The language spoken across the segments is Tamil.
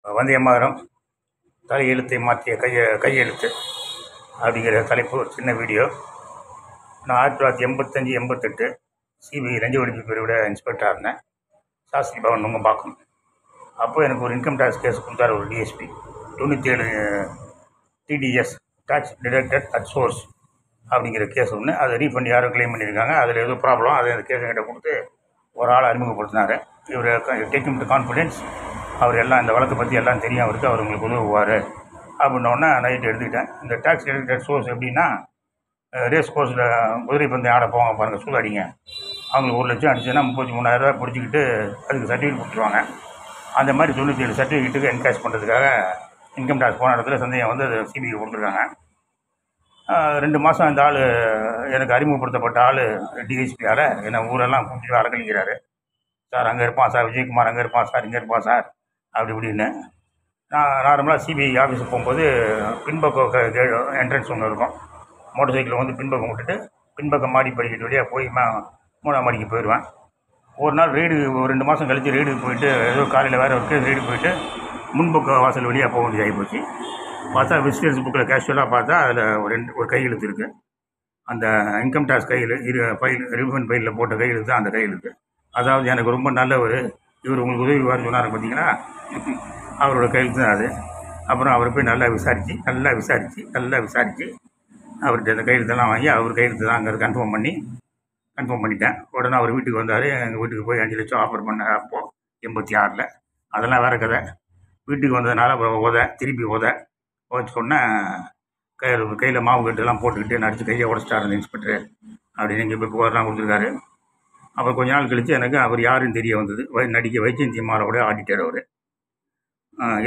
வந்தே மாதரம் தலையெழுத்தை மாற்றிய கையெழுத்து அப்படிங்கிற தலைப்பு ஒரு சின்ன வீடியோ. நான் 1985-88 சிபிஐ லஞ்ச ஒழிப்பு பிரிவோட இன்ஸ்பெக்டராக இருந்தேன். சாஸ்திரி பவன் நுங்கம்பாக்கம். அப்போ எனக்கு ஒரு இன்கம் டேக்ஸ் கேஸ் கொடுத்தாரு ஒரு DSP. 97 TDS tax deducted at source அப்படிங்கிற கேஸ் ஒன்று. அதை ரீஃபண்ட் யாரும் கிளைம் பண்ணியிருக்காங்க. அதில் எதுவும் ப்ராப்ளம். அதை அந்த கேஸை கிட்ட கொடுத்து ஒரு ஆள் அறிமுகப்படுத்தினார். இவர் டேக்கிங் டு கான்ஃபிடென்ஸ், அவர் எல்லாம் இந்த வழக்கை பற்றி எல்லாம் தெரியும் அவருக்கு, அவர் உங்களுக்கு உதவுவார் அப்படின்னோடனே நைட்டு எடுத்துக்கிட்டேன். இந்த டேக்ஸ் டிடக்டட் சோர்ஸ் எப்படின்னா, ரேஸ் கோர்ஸில் குதிரை பந்தயம் ஆட போவாங்க பாருங்கள், சூதாடிங்க. அவங்களுக்கு 1 லட்சம் அடிச்சுன்னா 33,000 பிடிச்சிக்கிட்டு அதுக்கு சர்டிஃபிகேட் கொடுத்துருவாங்க. அந்த மாதிரி 97 சர்டிஃபிகேட்டுக்கு என்கேஷ் பண்ணுறதுக்காக இன்கம் டேக்ஸ் போன இடத்துல சந்தேகம் வந்து அது சிபிஐ கொடுத்துருக்காங்க. 2 மாதம் இந்த ஆள் எனக்கு அறிமுகப்படுத்தப்பட்ட ஆள் டிஎஸ்பியால் என்னை ஊரெல்லாம் கூப்பிட்டு அலக்கழிக்கிறாரு. சார் அங்கே இருப்பான் சார், விஜயகுமார் அங்கே இருப்பான் சார், இங்கே இருப்பான் சார் அப்படி இப்படின்னு. நான் நார்மலாக சிபிஐ ஆஃபீஸுக்கு போகும்போது பின்பக்கம் என்ட்ரன்ஸ் ஒன்று இருக்கும். மோட்டர் சைக்கிளை வந்து பின்பக்கம் விட்டுட்டு பின்பக்கம் மாடி படிக்கட்டு வழியாக போய் 3ஆம் மாடிக்கு போயிடுவேன். ஒரு நாள் ரெய்டு, ஒரு 2 மாதம் கழித்து ரெய்டுக்கு போயிட்டு, ஏதோ காலையில் வேறு ஒரு கேஸ் ரெய்டு போயிட்டு முன்பக்க வாசல் வழியாக போக வேண்டியது ஆகி போச்சு. பார்த்தா விசிட்டர்ஸ் புக்கில் கேஷுவலாக பார்த்தா அதில் ஒரு கையெழுத்து இருக்குது. அந்த இன்கம் டேக்ஸ் ஃபைல் ரிஃபண்ட் ஃபைலில் போட்ட கையெழுத்து தான் அந்த கையெழுத்து. அதாவது எனக்கு ரொம்ப நல்லவர், இவர் உங்களுக்கு உதவிவார் சொன்னார் பார்த்தீங்கன்னா, அவரோட கையெழுத்து தான் அது. அப்புறம் அவரை போய் நல்லா விசாரித்து அவர்கிட்ட அந்த கையெழுத்தெல்லாம் வாங்கி அவர் கையெழுத்து தான் அங்கே கன்ஃபார்ம் பண்ணிட்டேன். உடனே அவர் வீட்டுக்கு வந்தார். எங்கள் வீட்டுக்கு போய் 5 லட்சம் ஆஃபர் பண்ணார் அப்போது 86. அதெல்லாம் வேறு கதை. வீட்டுக்கு வந்ததுனால அப்புறம் திருப்பி உதச்சோடனே கையில் மாவு கட்டுலாம் போட்டுக்கிட்டு நடிச்சு கையை உடச்சிட்டார் அந்த இன்ஸ்பெக்டர் அப்படின்னு இங்கே போய் புகார்லாம் கொடுத்துருக்காரு. அப்புறம் கொஞ்ச நாள் கழித்து எனக்கு அவர் யாருன்னு தெரிய வந்தது. நடிகை வைஜெயந்திமாரோட ஆடிட்டர் அவர்.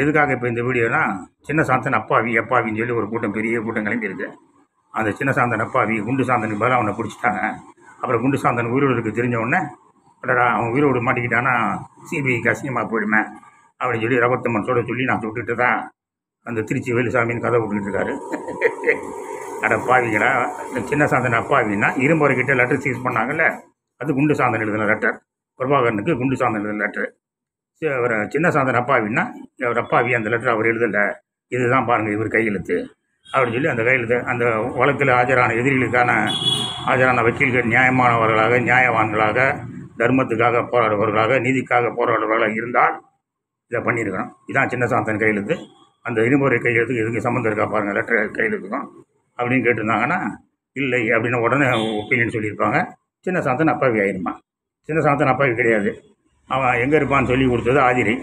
எதுக்காக இப்போ இந்த வீடியோனா, சின்ன சாந்தன் அப்பாவின்னு சொல்லி ஒரு கூட்டம், பெரிய கூட்டம் கிளம்பியிருக்கு. அந்த சின்ன சாந்தன் அப்பாவி குண்டு சாந்தனுக்கு பதிலாக அவனை பிடிச்சிட்டாங்க. அப்புறம் குண்டு சாந்தன் உயிரோடு இருக்கு தெரிஞ்சவுடனே, அடடா அவன் உயிரோடு மாட்டிக்கிட்டானா சிபிஐக்கு அசிங்கமாக போயிடுமே அப்படின்னு சொல்லி ரவத்தம்மன் சொல்லி நான் சுட்டுட்டு தான் அந்த திருச்சி வேலுசாமின்னு கதை விட்டுக்கிட்டு இருக்காரு. அட பாவிங்களா, இந்த சின்ன சாந்தன் அப்பாவின்னா இரும்புறைக்கிட்ட லெட்டர் சீஸ் பண்ணாங்கல்ல, அது குண்டு சாந்தன் எழுதின லெட்டர். பிரபாகரனுக்கு குண்டு சாந்தன் எழுதின லெட்டர். அவர் சின்ன சாந்தன் அப்பாவின்னா அவர் அப்பாவி அந்த லெட்டர் அவர் எழுதலை, இதுதான் பாருங்கள் இவர் கையெழுத்து அப்படின்னு சொல்லி அந்த கையெழுத்து அந்த வழக்கில் ஆஜரான வக்கீல்கள் நியாயவான்களாக தர்மத்துக்காக போராடுபவர்களாக, நீதிக்காக போராடுபவர்களாக இருந்தால் இதை பண்ணியிருக்கணும். இதுதான் சின்ன சாந்தன் கையெழுத்து. அந்த இருமுறை கையெழுத்துக்கு எதுக்கு சம்மந்தம் இருக்கா பாருங்கள் லெட்டர் கையெழுத்துக்கும் அப்படின்னு கேட்டிருந்தாங்கன்னா, இல்லை அப்படின்னு உடனே ஒப்பீனியன் சொல்லியிருப்பாங்க. சின்ன சாந்தன் அப்பாவி ஆயிருமா? சின்ன சாந்தன் அப்பாவி கிடையாது. அவன் எங்கே இருப்பான்னு சொல்லி கொடுத்தது ஆதிரி,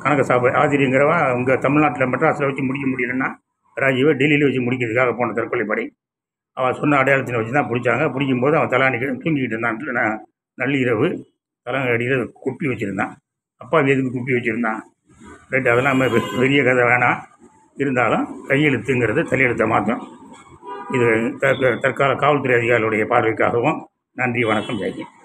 கணக்கு சாப்பு. ஆதிரிங்கிறவன் இங்கே தமிழ்நாட்டில் மெட்ராஸில் வச்சு முடிக்க முடியலன்னா ராஜீவை டெல்லியில் வச்சு முடிக்கிறதுக்காக போன தற்கொலைப்படை. அவன் சொன்ன அடையாளத்தினை வச்சு தான் பிடிச்சாங்க. பிடிக்கும்போது அவன் தலானிக்கு தூங்கிக்கிட்டு இருந்தான். நள்ளிரவு தலைங்கடியில் குப்பி வச்சுருந்தான். அப்பாவி எதுக்கு குப்பி வச்சுருந்தான்? ரைட்டு, அதெல்லாம் பெரிய கதை வேணாம். இருந்தாலும் கையெழுத்துங்கிறது தலையெழுத்தை மாற்றும். இது தற்கால காவல்துறை அதிகாரிகளுடைய பார்வைக்காகவும். நன்றி, வணக்கம், ஜெய்ஹிந்த்.